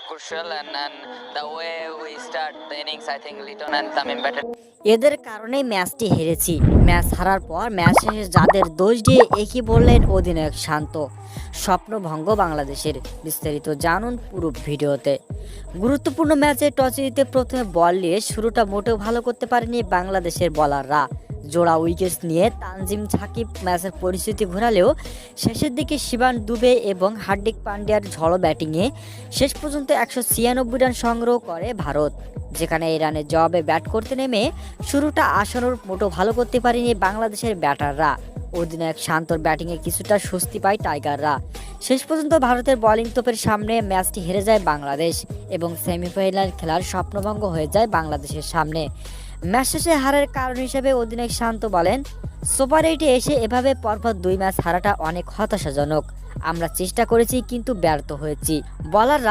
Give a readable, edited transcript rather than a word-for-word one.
crucial, and the way we start the innings, I think Litton and Tamim batted. এদের কারণেই ম্যাচটি হেরেছি। Match হারার পর ম্যাচ শেষে যাদের দোষ দিয়ে একই বললেন অধিনায়ক শান্ত। স্বপ্নভঙ্গ বাংলাদেশের, বিস্তারিত জানুন পুরো ভিডিওতে। গুরুত্বপূর্ণ ম্যাচে টসে জিতে প্রথমে বল নিয়ে শুরুটা মোটেও ভালো করতে পারেনি বাংলাদেশের বোলাররা। জোড়া উইকেট নিয়ে তানজিম সাকিব ম্যাচের পরিস্থিতি ঘোরালেও শেষের দিকে শিবান দুবে এবং হার্দিক পান্ডিয়ার ঝড়ো ব্যাটিংয়ে শেষ পর্যন্ত 196 রান সংগ্রহ করে ভারত, যেখানে এই রানের জবাবে ব্যাট করতে নেমে শুরুটা আশানুরূপ মোটো ভালো করতে পারেনি বাংলাদেশের ব্যাটাররা। অধিনায়ক শান্তর ব্যাটিংয়ে কিছুটা স্বস্তি পায় টাইগাররা। শেষ পর্যন্ত ভারতের বোলিং তোপের সামনে ম্যাচটি হেরে যায় বাংলাদেশ এবং সেমিফাইনাল খেলার স্বপ্নভঙ্গ হয়ে যায় বাংলাদেশের সামনে। ম্যাচ শেষে হারের কারণ হিসেবে অধিনায়ক শান্ত বলেন, সুপার 8-এ এসে এভাবে পরপর 2 ম্যাচ হারাটা অনেক হতাশাজনক। আমরা চেষ্টা করেছি কিন্তু ব্যর্থ হয়েছি। বলাররা